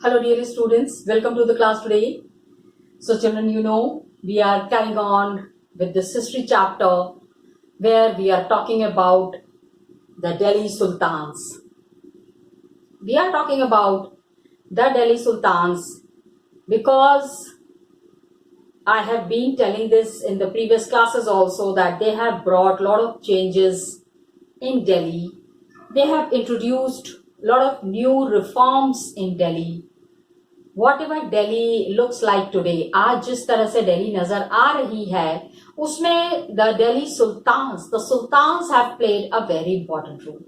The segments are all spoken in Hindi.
Hello dear students, welcome to the class today. So children, we are carrying on with this history chapter where we are talking about the Delhi Sultans. We are talking about the Delhi Sultans because I have been telling this in the previous classes also that they have brought a lot of changes in Delhi. They have introduced a lot of new reforms in Delhi. Whatever Delhi looks like today, आज जिस तरह से दिल्ली नजर आ रही है उसमें the Delhi sultans have played a very important role.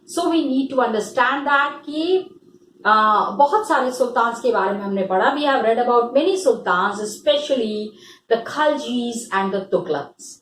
So we need to understand that कि बहुत सारे सुल्तान्स के बारे में हमने पढ़ा. We have read about many sultans, especially the Khaljis and the Tughlaqs.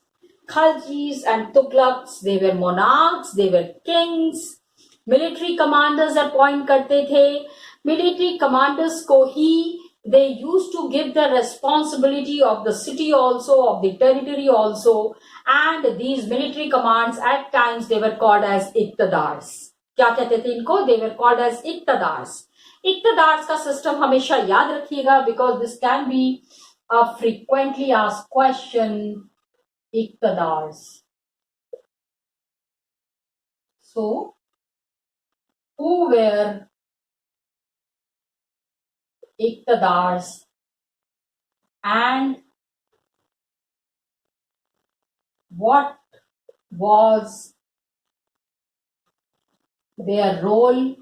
Khaljis and Tughlaqs, they were monarchs, they were kings, military commanders appoint करते थे. Military commanders को ही they used to give the responsibility of the city also, of the territory also, and these military commands at times they were called as iqtidars. क्या कहते थे इनको? They were called as iqtidars. Iqtidars का system हमेशा याद रखिएगा because this can be a frequently asked question. Iqtidars. So, who were iqtidars and what was their role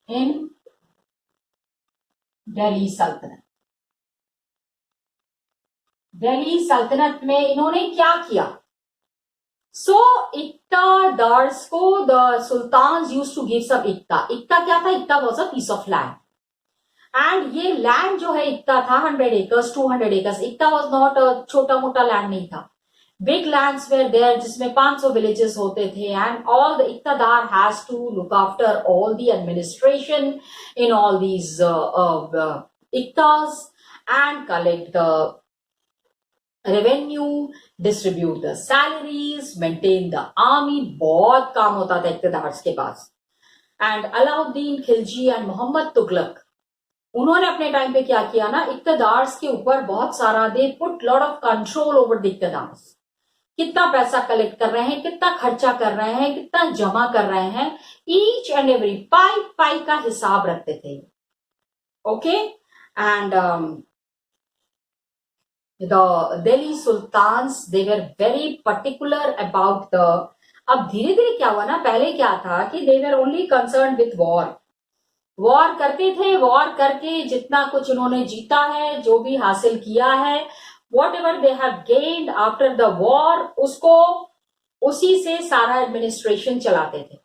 in Delhi Sultanate? Delhi Sultanate में इन्होंने क्या किया? So iqtidars को the sultans used to give some iqta. Iqta क्या था? Iqta was a piece of land. And ये लैंड जो है इक्ता था 100 acres, 200 acres. इक्ता was not a छोटा मोटा लैंड नहीं था. Big lands were there जिसमें 500 villages होते थे and all the iqtidar has to look after all the administration in all these iqtas and collect the revenue, distribute the salaries, maintain the army. बहुत काम होता था इqtidars के पास. And Alauddin Khilji and Muhammad Tughlaq, उन्होंने अपने टाइम पे क्या किया ना, इक्तदार्स के ऊपर बहुत सारा they put lot of control over the iqtadars. कितना पैसा कलेक्ट कर रहे हैं, कितना खर्चा कर रहे हैं, कितना जमा कर रहे हैं, ईच एंड एवरी पाई का हिसाब रखते थे. Okay. And the Delhi sultans they were very particular about the. अब धीरे धीरे क्या हुआ ना, पहले क्या था कि they were only concern with war करते थे. वॉर करके जितना कुछ उन्होंने जीता है, जो भी हासिल किया है, whatever they have gained after the war, उसको उसी से सारा एडमिनिस्ट्रेशन चलाते थे.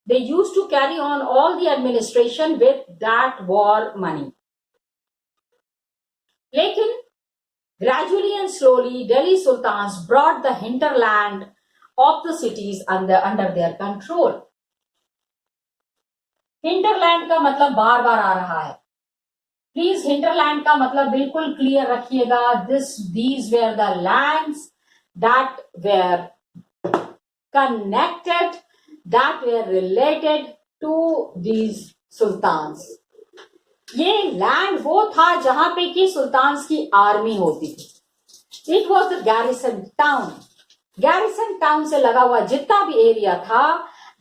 They use to carry on all the administration with that war money. लेकिन gradually and slowly Delhi sultans brought the hinterland of the cities under their control. Hinterland का मतलब बार बार आ रहा है. प्लीज हिंटरलैंड का मतलब बिल्कुल क्लियर रखिएगा. These were the lands that were connected, that were related to these sultans. ये लैंड वो था जहां पे कि सुल्तान्स की आर्मी होती थी. It was the garrison town. Garrison town से लगा हुआ जितना भी एरिया था,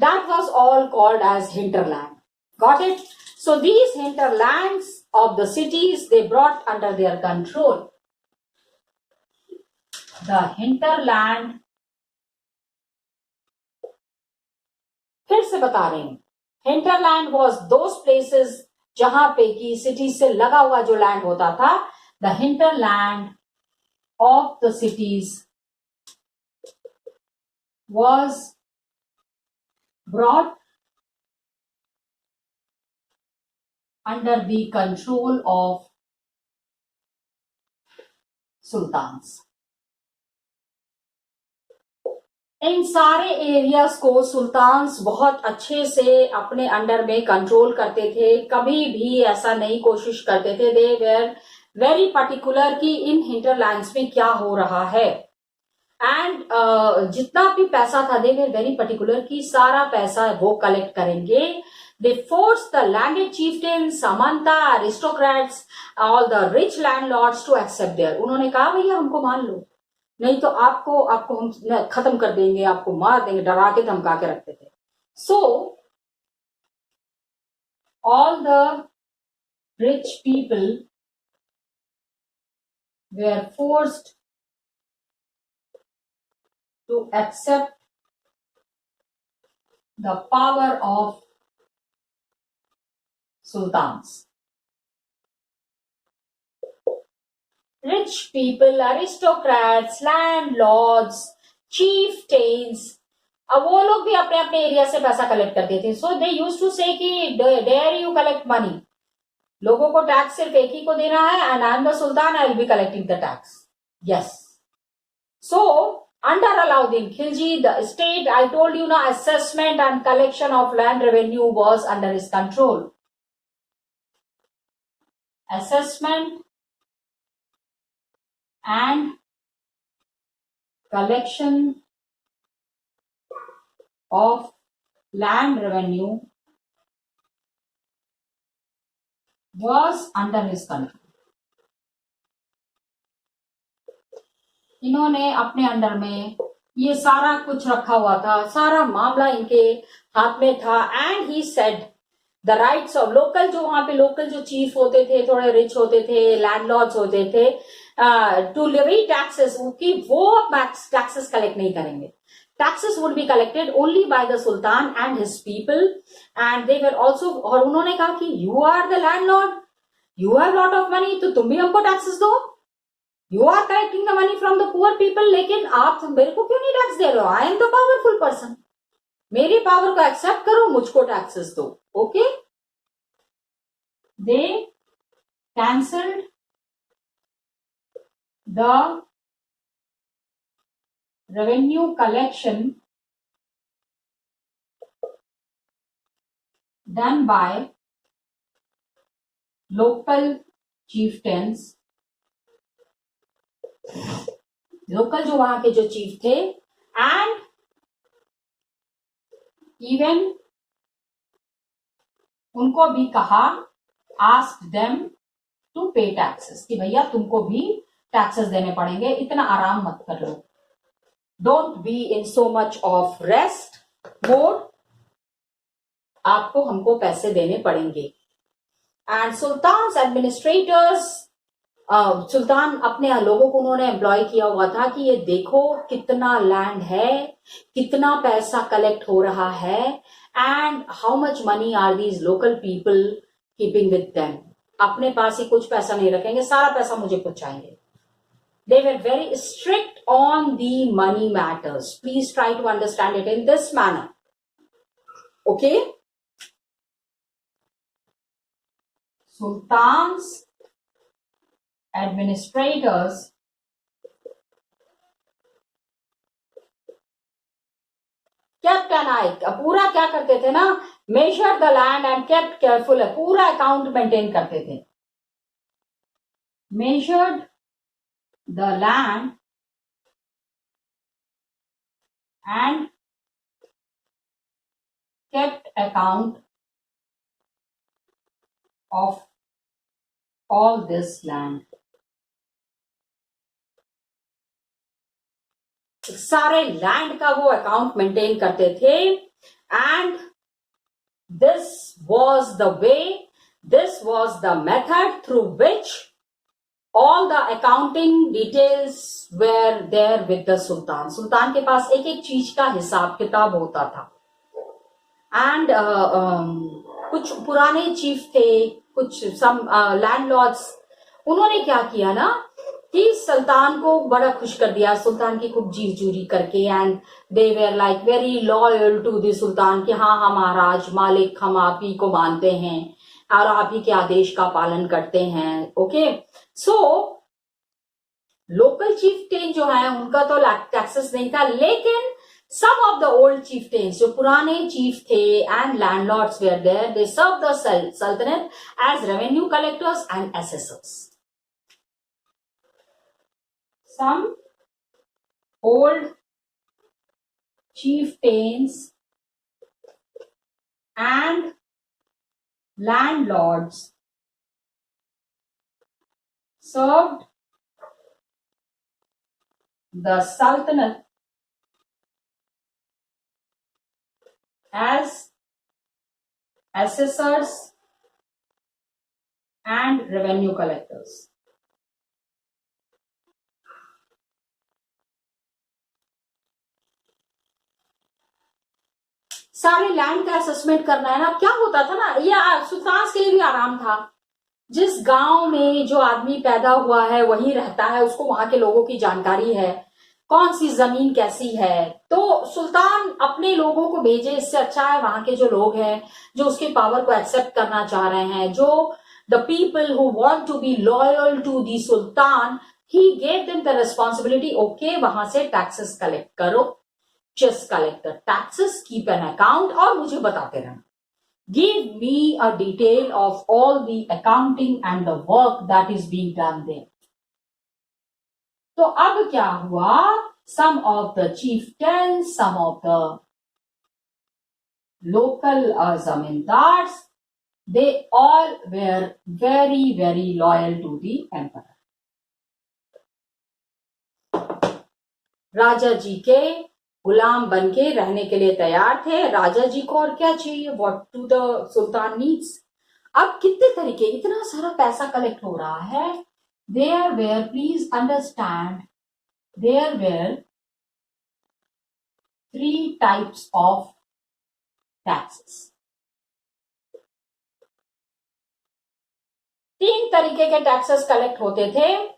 that was all called as hinterland. Got it? So these hinterlands of the cities they brought under their control. The hinterland, फिर से बता रहे हैं, hinterland was those places जहां पे कि सिटी से लगा हुआ जो लैंड होता था. The hinterland of the cities was brought under the control of sultans. इन सारे एरियाज को सुल्तान्स बहुत अच्छे से अपने अंडर में कंट्रोल करते थे. कभी भी ऐसा नहीं कोशिश करते थे. दे वेर वेरी पर्टिकुलर कि इन हिंटरलैंड्स में क्या हो रहा है. एंड जितना भी पैसा था दे वेर वेरी पर्टिकुलर कि सारा पैसा वो कलेक्ट करेंगे they forced the landed chieftains, samanta, aristocrats, all the rich landlords to accept there. उन्होंने कहा भैया हमको मान लो, नहीं तो आपको आपको हम खत्म कर देंगे, आपको मार देंगे, डरा के धमका के रखते थे. So all the rich people were forced to accept the power of sultans. Rich people, aristocrats, landlords, chieftains, अब वो लोग भी अपने अपने एरिया से पैसा कलेक्ट करते थे. सो दे यूज्ड टू से कि डेयर यू कलेक्ट मनी, लोगों को टैक्स सिर्फ एक ही को देना है, and I am the sultan, I will be collecting the tax. Yes. So under Alauddin Khilji, the state, I told you now, assessment and collection of land revenue was under his control. Assessment and collection of land revenue was under his control. इन्होंने अपने अंडर में ये सारा कुछ रखा हुआ था, सारा मामला इनके हाथ में था. And he said the rights of local, जो वहां पे लोकल जो चीफ होते थे, थोड़े रिच होते थे, लैंडलॉर्ड्स होते थे, टू लेवी टैक्सेस, कि वो टैक्सेस कलेक्ट नहीं करेंगे. Taxes would be collected only by the sultan and his people. And they were also, और उन्होंने कहा कि you are the landlord, you have lot of money, तो तुम भी हमको टैक्सेस दो. You are collecting the money from the poor people, लेकिन आप मेरे को क्यों नहीं टैक्स दे रहे हो? I am the powerful person, मेरी पावर को एक्सेप्ट करो, मुझको टैक्सेस दो. Okay. They cancelled the revenue collection done by local chieftains, local जो वहां के जो चीफ थे, एंड इवन उनको भी कहा, आस्क देम टू पे टैक्सेस, कि भैया तुमको भी टैक्सेस देने पड़ेंगे, इतना आराम मत कर लो, don't be in so much of rest mode, आपको हमको पैसे देने पड़ेंगे. एंड सुल्तान एडमिनिस्ट्रेटर्स, सुल्तान अपने लोगों को उन्होंने एम्प्लॉय किया हुआ था कि ये देखो कितना लैंड है, कितना पैसा कलेक्ट हो रहा है, and how much money are these local people keeping with them. अपने पास ही कुछ पैसा नहीं रखेंगे, सारा पैसा मुझे पहुंचाएंगे. They were very strict on the money matters. Please try to understand it in this manner. Okay? Sultans, administrators, kept an eye, पूरा क्या करते थे ना, measure the land and kept careful, पूरा अकाउंट मेंटेन करते थे. Measured the land and kept account of all this land. सारे लैंड का वो अकाउंट मेंटेन करते थे. And this was the way, this was the method through which all the accounting details were there with the sultan. सुल्तान के पास एक एक चीज का हिसाब किताब होता था. एंड कुछ पुराने चीफ थे, कुछ सम लैंडलॉर्ड्स, उन्होंने क्या किया ना कि सुल्तान को बड़ा खुश कर दिया, सुल्तान की खूब जी चूरी करके. And they were like very loyal to the sultan कि हाँ हम महाराज मालिक, हम आप ही को मानते हैं और आप ही के आदेश का पालन करते हैं. ओके. सो लोकल चीफटेन जो है उनका तो टैक्सेस नहीं था, लेकिन some of the old chieftains, जो पुराने चीफ थे, and landlords were there, they served the sultanate as revenue collectors and assessors. Some old chieftains and landlords served the Sultanate as assessors and revenue collectors. सारे लैंड का असेसमेंट करना है ना। अब क्या होता था ना, ये सुल्तान के लिए भी आराम था। जिस गांव में जो आदमी पैदा हुआ है वही रहता है, उसको वहां के लोगों की जानकारी है, कौन सी जमीन कैसी है, तो सुल्तान अपने लोगों को भेजे। इससे अच्छा है वहां के जो लोग हैं जो उसके पावर को एक्सेप्ट करना चाह रहे हैं, जो the people who want to be loyal to the sultan, he gave them the responsibility, okay वहां से टैक्सेस कलेक्ट करो, just collect the taxes, keep an account और मुझे बताते रहना। Give me a detail of all the accounting and the work that is being done there. तो अब क्या हुआ, some of the chieftains, some of the local zamindars, they all were very, very loyal to the emperor. राजा जी के गुलाम बन के रहने के लिए तैयार थे। राजा जी को और क्या चाहिए, what to the sultan needs. अब कितने तरीके, इतना सारा पैसा कलेक्ट हो रहा है। There were, please understand, there were 3 types of taxes. 3 तरीके के टैक्सेस कलेक्ट होते थे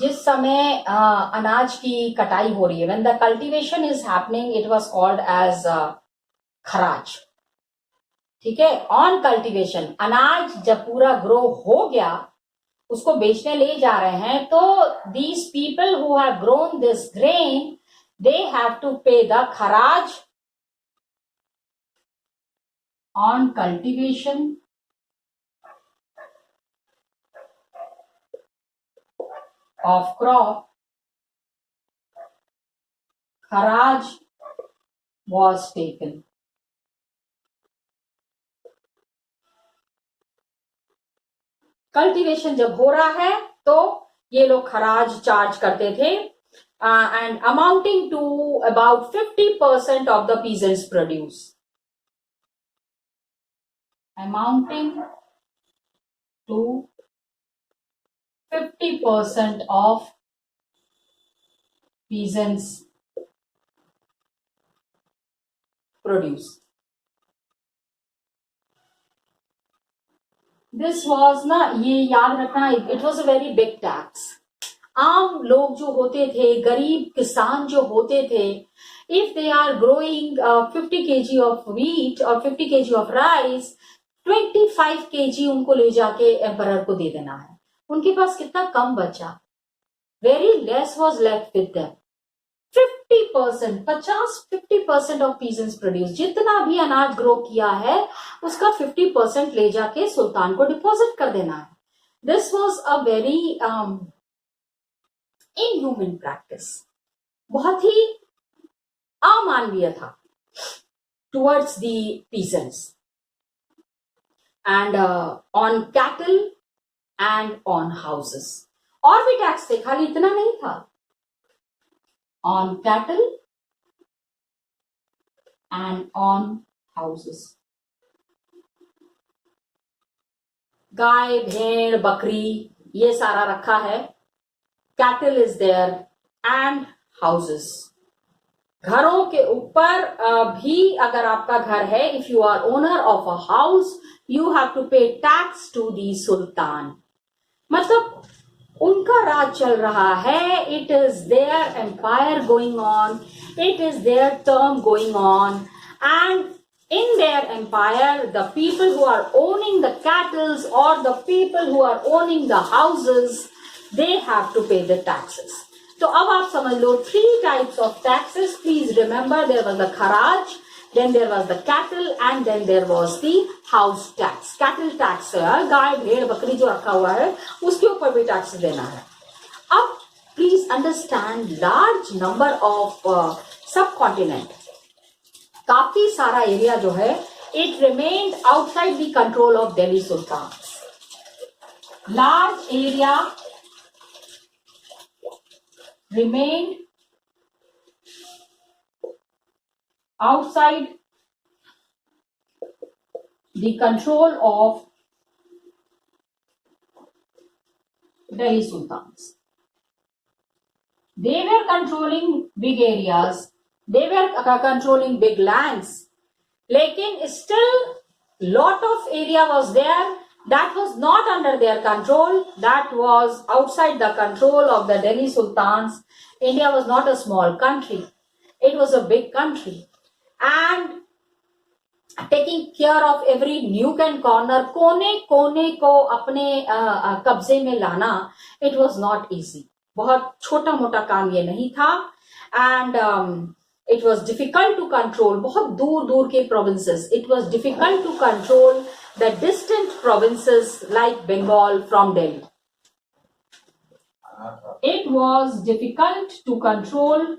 जिस समय अनाज की कटाई हो रही है। When the cultivation is happening it was called as kharaj. ठीक है, ऑन कल्टीवेशन, अनाज जब पूरा ग्रो हो गया उसको बेचने ले जा रहे हैं, तो these people who have grown this grain they have to pay the kharaj on cultivation of crop. Kharaj was taken. Cultivation जब हो रहा है तो ये लोग खराज चार्ज करते थे, and amounting to about 50% of the peasants' produce. Amounting to 50% of peasants' produce. This was ना, ये याद रखना, it was a very big tax. आम लोग जो होते थे, गरीब किसान जो होते थे, if they are growing 50 kg of wheat or 50 kg of rice, 25 kg उनको ले जाके एम्परर को दे देना है। उनके पास कितना कम बचा, very less was left with them. 50%, 50% of peasants produce, जितना भी अनाज ग्रो किया है उसका 50% ले जाके सुल्तान को डिपॉजिट कर देना है। This was a very inhuman practice, बहुत ही अमानवीय था towards the peasants. And on cattle and on houses, और भी टैक्स थे, खाली इतना नहीं था। on cattle and on houses, गाय भेड़ बकरी ये सारा रखा है। cattle is there and houses, घरों के ऊपर भी अगर आपका घर है, if you are owner of a house you have to pay tax to the sultan। मतलब उनका राज चल रहा है, it is their empire going on, it is their term going on, and in their empire the people who are owning the cattle or the people who are owning the houses, they have to pay the taxes. तो अब आप समझ लो 3 types of taxes. Please remember, there was the kharaj, then there was the cattle and then there was the house tax. Cattle tax है, गाय भेड़ बकरी जो रखा हुआ है उसके ऊपर भी टैक्स देना है। अब please understand, large number of सब कॉन्टिनेंट, काफी सारा एरिया जो है it remained outside the control of Delhi Sultans. Large area remained outside the control of Delhi Sultans. They were controlling big areas, they were controlling big lands, lekin still lot of area was there that was not under their control, that was outside the control of the Delhi Sultans. India was not a small country, it was a big country, and taking care of every nook and corner, कोने कोने को अपने कब्जे में लाना, it was not easy. बहुत छोटा मोटा काम ये नहीं था, and it was difficult to control बहुत दूर दूर के provinces. It was difficult to control the distant provinces like Bengal from Delhi. It was difficult to control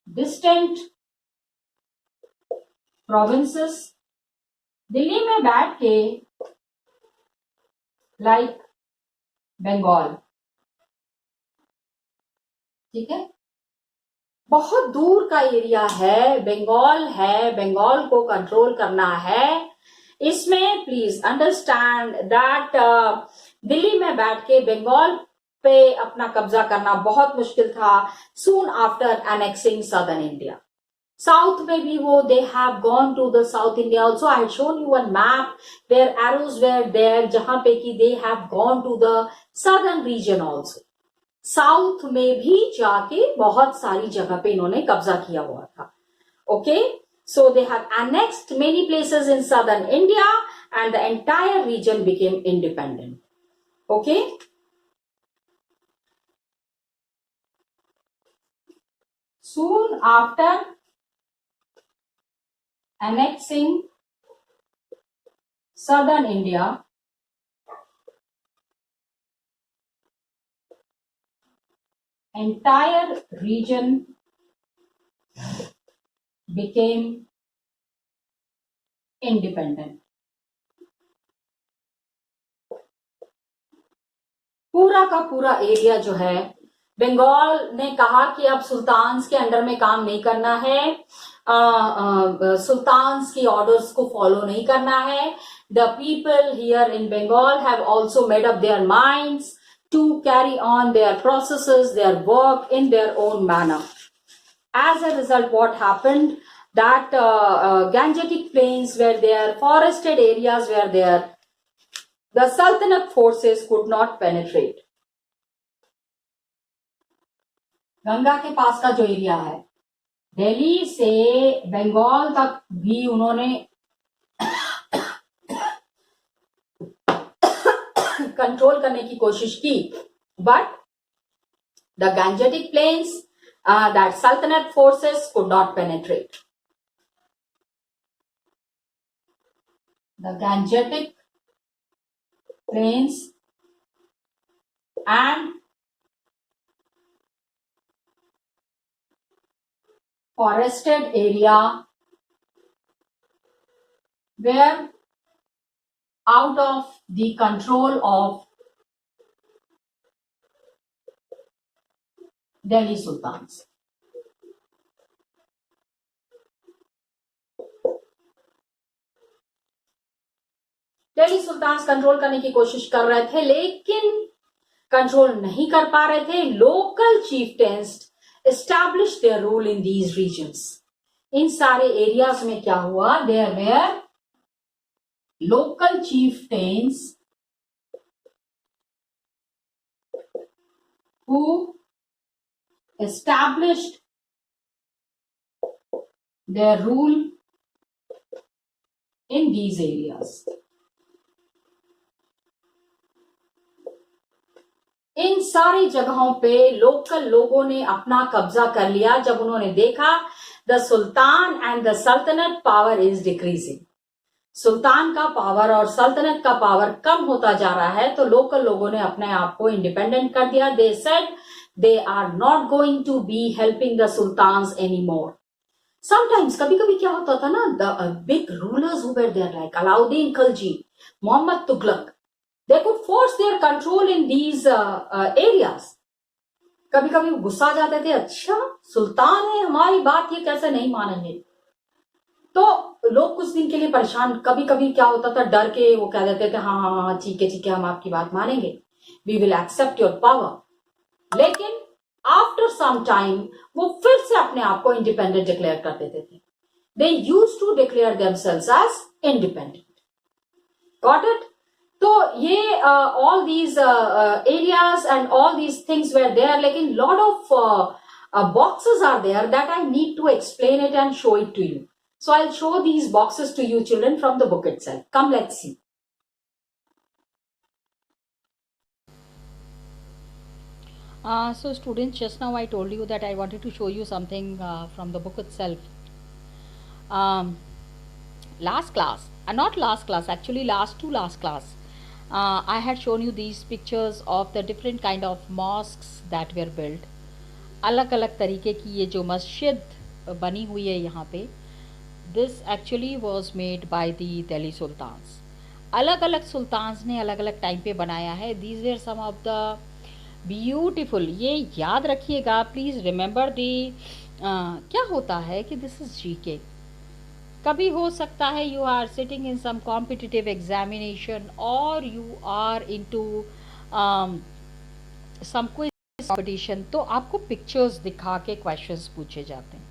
distant provinces. Delhi में बैठ के लाइक बंगाल, ठीक है, बहुत दूर का एरिया है, बंगाल को कंट्रोल करना है. इसमें प्लीज अंडरस्टैंड दैट दिल्ली में बैठ के बंगाल पे अपना कब्जा करना बहुत मुश्किल था. Soon after annexing southern India, south में भी वो they have gone to the south India also. I had shown you one map where arrows were there, जहां पे कि they have gone to the southern region also. South में भी जाके बहुत सारी जगह पे इन्होंने कब्जा किया हुआ था. Okay, so they have annexed many places in southern India and the entire region became independent. Okay, soon after annexing southern India, entire region became independent. पूरा का पूरा एरिया जो है, बंगाल ने कहा कि अब सुल्तान्स के अंडर में काम नहीं करना है, सुल्तान्स की ऑर्डर्स को फॉलो नहीं करना है. The people here in Bengal have also made up their minds to carry on their processes, their work in their own manner. As a result, what happened that Gangetic plains were there, forested areas were there, the Sultanate forces could not penetrate. Ganga के पास का जो एरिया है, दिल्ली से बंगाल तक भी उन्होंने कंट्रोल करने की कोशिश की, but the Gangetic plains that Sultanate forces could not penetrate. The Gangetic plains and forested area were out of the control of Delhi Sultans. Delhi sultans control करने की कोशिश कर रहे थे, लेकिन कंट्रोल नहीं कर पा रहे थे. Local chieftains establish their rule in these regions. इन सारे एरियाज में क्या हुआ, there were local chieftains who established their rule in these areas. इन सारी जगहों पे लोकल लोगों ने अपना कब्जा कर लिया जब उन्होंने देखा द सुल्तान एंड द सल्तनत पावर इज डिक्रीजिंग. सुल्तान का पावर और सल्तनत का पावर कम होता जा रहा है, तो लोकल लोगों ने अपने आप को इंडिपेंडेंट कर दिया. They said they are not going to be helping the sultans anymore. Sometimes कभी कभी क्या होता था ना, the big rulers who were there like Alauddin Khilji, Muhammad Tughlaq, they could force their control in these areas. कभी कभी गुस्सा आ जाते थे, अच्छा सुल्तान है, हमारी बात ये कैसे नहीं मानेंगे। तो लोग कुछ दिन के लिए परेशान, कभी कभी क्या होता था, डर के वो कह देते थे हाँ हाँ हाँ ठीक है हम आपकी बात मानेंगे, we will accept your power. लेकिन आफ्टर सम टाइम वो फिर से अपने आप को इंडिपेंडेंट डिक्लेयर कर देते थे। They used to declare themselves as independent. Got it? तो ये all these areas and all these things were there, लेकिन lot of boxes are there that I need to explain it and show it to you. So I'll show these boxes to you children from the book itself. Come, let's see. So students, just now I told you that I wanted to show you something from the book itself. Last class, not last class, actually last to last class, I had shown you these pictures of the different kind of mosques that were built. अलग अलग तरीके की ये जो मस्जिद बनी हुई है यहाँ पे, this actually was made by the Delhi Sultans. अलग अलग सुल्तान्स ने अलग अलग टाइम पे बनाया है. These were some of the beautiful, ये याद रखिएगा प्लीज़, रिमेंबर दी क्या होता है कि दिस इज़ जीके. कभी हो सकता है you are sitting in some competitive examination और you are into some quiz competition, तो आपको पिक्चर्स दिखा के क्वेश्चंस पूछे जाते हैं.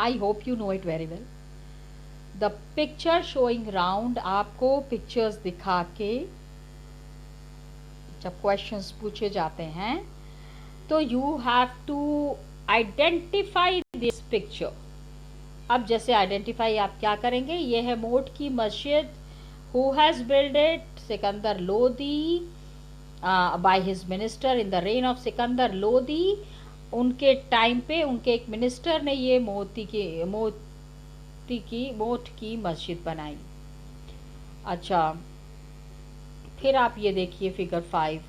I hope you know it very well. The picture showing round, आपको पिक्चर्स दिखा के जब क्वेश्चंस पूछे जाते हैं तो you have to identify this picture. अब जैसे आइडेंटिफाई आप क्या करेंगे, ये है मोट की मस्जिद. Who has build it? Sikandar Lodi, by his minister in the rain of Sikandar Lodi. उनके टाइम पे उनके एक मिनिस्टर ने ये मोट की मस्जिद बनाई. अच्छा, फिर आप ये देखिए फिगर 5,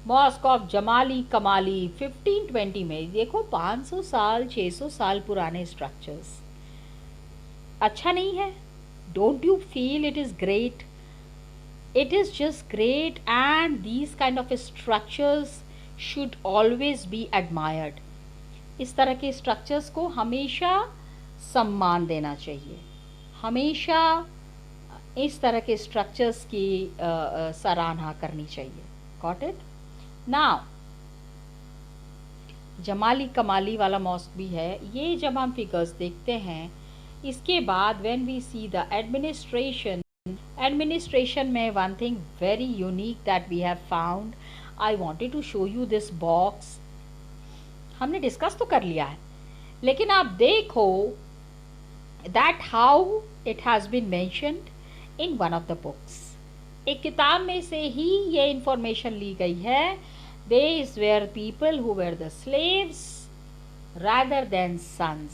मॉस्क ऑफ जमाली कमाली 1520 में. देखो 500 साल 600 साल पुराने स्ट्रक्चर्स. अच्छा नहीं है? Don't you feel it is great? It is just great, and these kind of structures should always be admired. इस तरह के स्ट्रक्चर्स को हमेशा सम्मान देना चाहिए. हमेशा इस तरह के स्ट्रक्चर्स की सराहना करनी चाहिए. Got it? नाउ जमाली कमाली वाला मॉस्क भी है. ये जब हम फिगर्स देखते हैं, इसके बाद when we see the administration में one thing very unique that we have found. I wanted to show you this box. हमने डिस्कस तो कर लिया है, लेकिन आप देखो that how it has been mentioned in one of the books. एक किताब में से ही ये इंफॉर्मेशन ली गई है. These were people who were the slaves rather than sons.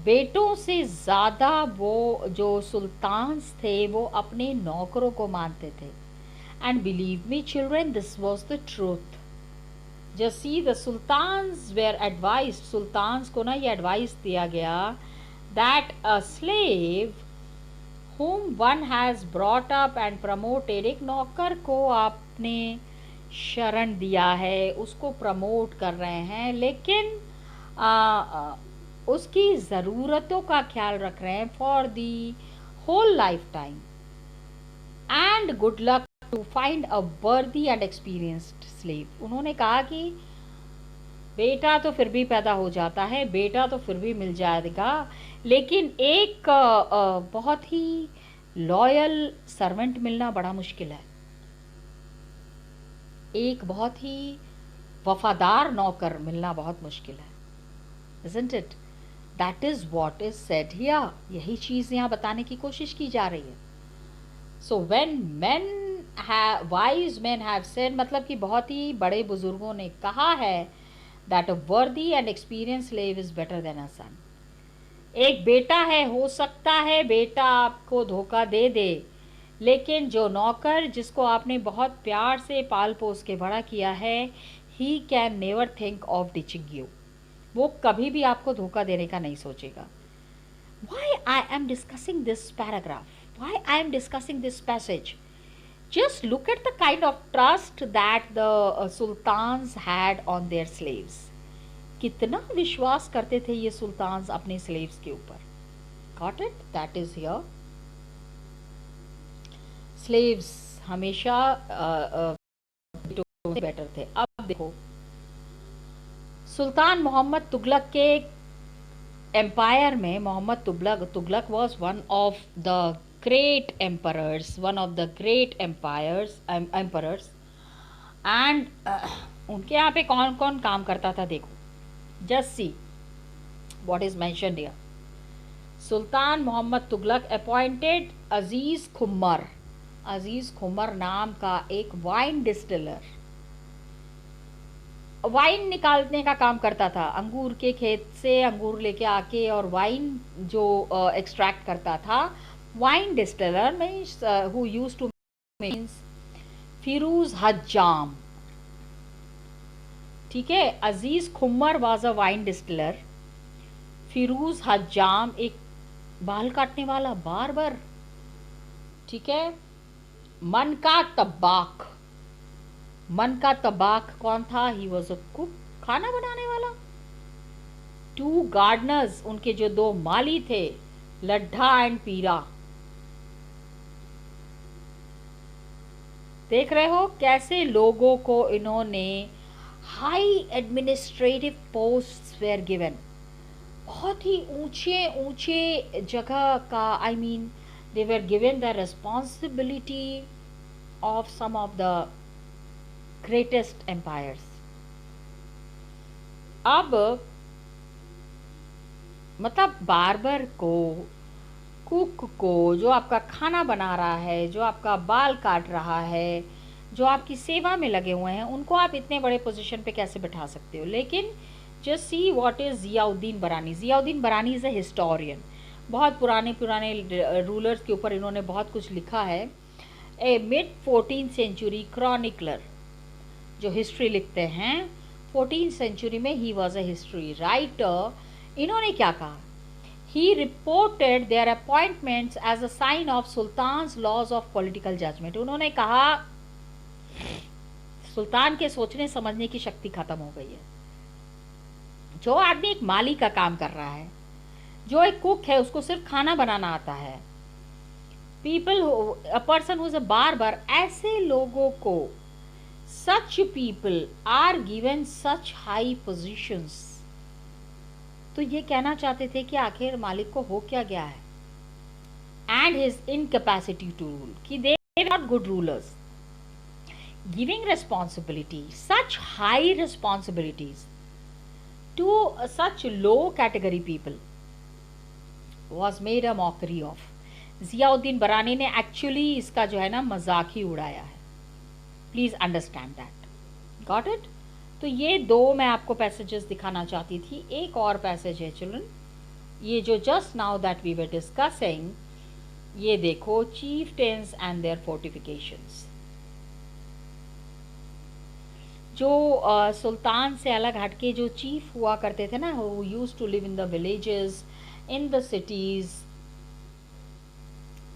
बेटों से ज़्यादा वो जो सुल्तान्स थे वो अपने नौकरों को मानते थे. And believe me children, this was the truth. Just see the sultans were advised. Sultans को ना ये एडवाइस दिया गया that a slave whom one has brought up and promoted, एक नौकर को आपने शरण दिया है, उसको प्रमोट कर रहे हैं, लेकिन उसकी ज़रूरतों का ख्याल रख रहे हैं for the whole life time. And good luck to find a worthy and experienced slave. उन्होंने कहा कि बेटा तो फिर भी पैदा हो जाता है, बेटा तो फिर भी मिल जाएगा, लेकिन एक बहुत ही लॉयल सर्वेंट मिलना बड़ा मुश्किल है. एक बहुत ही वफादार नौकर मिलना बहुत मुश्किल है. Isn't it? That is what is said here. यही चीज़ यहाँ बताने की कोशिश की जा रही है. So when wise men have said, मतलब कि बहुत ही बड़े बुजुर्गों ने कहा है that a worthy and experienced slave is better than a son. एक बेटा है, हो सकता है बेटा आपको धोखा दे दे, लेकिन जो नौकर जिसको आपने बहुत प्यार से पाल पोस के बड़ा किया है, he can never think of ditching you. वो कभी भी आपको धोखा देने का नहीं सोचेगा। Why I am discussing this paragraph? Why I am discussing this passage? Just look at the kind of trust that the sultans had on their slaves. कितना विश्वास करते थे ये सुल्तान्स अपने स्लेव्स के ऊपर। Got it? That is here. Slaves हमेशा बेटर थे। अब देखो, सुल्तान मोहम्मद तुगलक के एम्पायर में, Mohammad Tughlaq was one of the great emperors, one of the great emperors and उनके यहाँ पे कौन कौन काम करता था देखो, just see what is mentioned here. Sultan Mohammad Tughlaq appointed Aziz Khummar नाम का एक वाइन डिस्टिलर, वाइन निकालने का काम करता था। अंगूर के खेत से अंगूर लेके आके और वाइन जो एक्सट्रैक्ट करता था, wine distiller means who used to means Firoz Hajjam. ठीक है, Aziz Khummar was a wine distiller, Firoz Hajjam एक बाल काटने वाला बार्बर। ठीक है, मन का तबाक कौन था? ही वॉज अ कुक, खाना बनाने वाला। टू गार्डनर्स, उनके जो दो माली थे, लड्ढा एंड पीरा। देख रहे हो कैसे लोगों को इन्होंने high administrative posts were given, बहुत ही ऊंचे ऊंचे जगह का, I mean they were given the responsibility of some of the greatest empires. अब मतलब बार्बर को, कुक को, जो आपका खाना बना रहा है, जो आपका बाल काट रहा है, जो आपकी सेवा में लगे हुए हैं, उनको आप इतने बड़े पोजीशन पे कैसे बैठा सकते हो? लेकिन just see what is Ziauddin बरानी। जियाउद्दीन बरानी इज अ हिस्टोरियन, बहुत पुराने रूलर्स के ऊपर इन्होंने बहुत कुछ लिखा है। A mid 14th century chronicler, जो हिस्ट्री लिखते हैं 14th सेंचुरी में, he was a history writer. इन्होंने क्या कहा? He reported their appointments as a sign of sultan's loss of political judgment. उन्होंने कहा सुल्तान के सोचने समझने की शक्ति खत्म हो गई है। जो आदमी एक माली का काम कर रहा है, जो एक कुक है, उसको सिर्फ खाना बनाना आता है, a person who is a barber, ऐसे लोगों को, such people are given such high positions. तो ये कहना चाहते थे कि आखिर मालिक को हो क्या गया है, and his incapacity to rule, कि they are not good rulers. Giving responsibility, such high responsibilities to such low category people was made a mockery of. Ziauddin Barani ने एक्चुअली इसका जो है ना मजाक ही उड़ाया है। Please understand that. Got it? तो ये दो मैं आपको पैसेजेस दिखाना चाहती थी। एक और पैसेज है चिल्ड्रन, ये जो just now that we were discussing, ये देखो, चीफटेन्स एंड देयर फोर्टिफिकेशंस। जो सुल्तान से अलग हटके जो चीफ हुआ करते थे ना, who used to live in the villages, in the cities,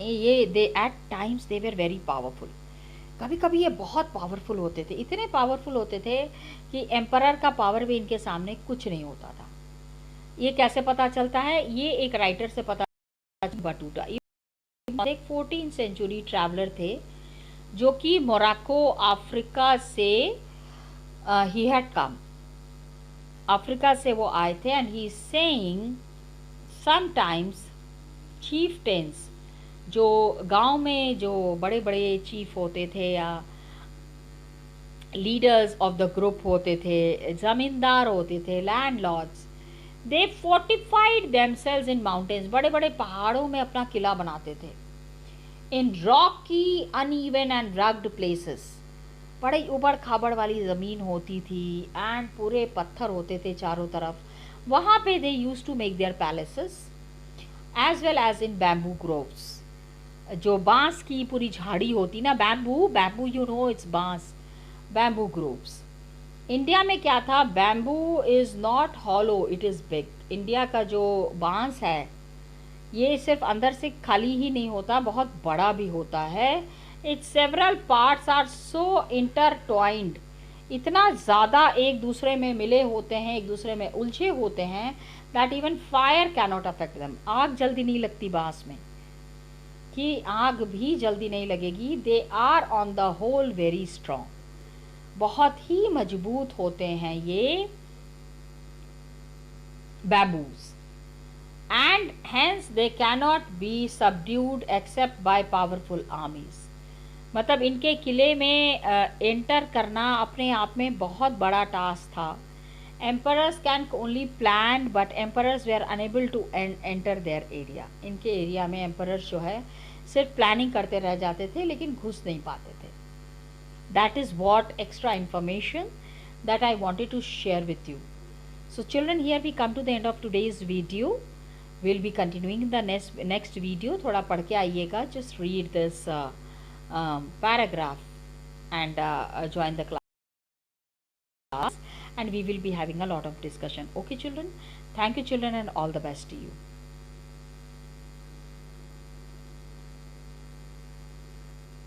ये they at times they were very powerful. कभी कभी ये बहुत पावरफुल होते थे, इतने पावरफुल होते थे कि एम्परर का पावर भी इनके सामने कुछ नहीं होता था। ये कैसे पता चलता है? ये एक राइटर से पता, बटूटा, एक 14th सेंचुरी ट्रैवलर थे जो कि मोरक्को, अफ्रीका से ही हैड कम, अफ्रीका से वो आए थे, and he saying sometimes chieftains, जो गांव में जो बड़े बड़े चीफ होते थे या लीडर्स ऑफ द ग्रुप होते थे, जमींदार होते थे, landlords, they fortified themselves in mountains, बड़े बड़े पहाड़ों में अपना किला बनाते थे। In rocky uneven and rugged places, बड़ी उबड़ खाबड़ वाली ज़मीन होती थी एंड पूरे पत्थर होते थे चारों तरफ, वहाँ पे they use to make their palaces as well as in bamboo groves. जो बांस की पूरी झाड़ी होती ना, bamboo, bamboo you know it's baans, bamboo groves. India में क्या था, bamboo is not hollow, it is big. India का जो बांस है ये सिर्फ अंदर से खाली ही नहीं होता, बहुत बड़ा भी होता है। Its several parts are so intertwined, इतना ज़्यादा एक दूसरे में मिले होते हैं, एक दूसरे में उलझे होते हैं, that even fire cannot affect them. आग जल्दी नहीं लगती बांस में, कि आग भी जल्दी नहीं लगेगी। They are on the whole very strong, बहुत ही मजबूत होते हैं ये bamboos. And hence they cannot be subdued except by powerful armies. मतलब इनके किले में एंटर करना अपने आप में बहुत बड़ा टास्क था। Emperors can only plan, but emperors they are unable to enter their area. इनके एरिया में एम्परर्स जो है सिर्फ प्लानिंग करते रह जाते थे, लेकिन घुस नहीं पाते थे। That is what extra information that I wanted to share with you. So children, here we come to the end of today's video. We'll be continuing in the next video. थोड़ा पढ़ के आइएगा, just read this paragraph and join the class, and we will be having a lot of discussion. Okay children, thank you children, and all the best to you.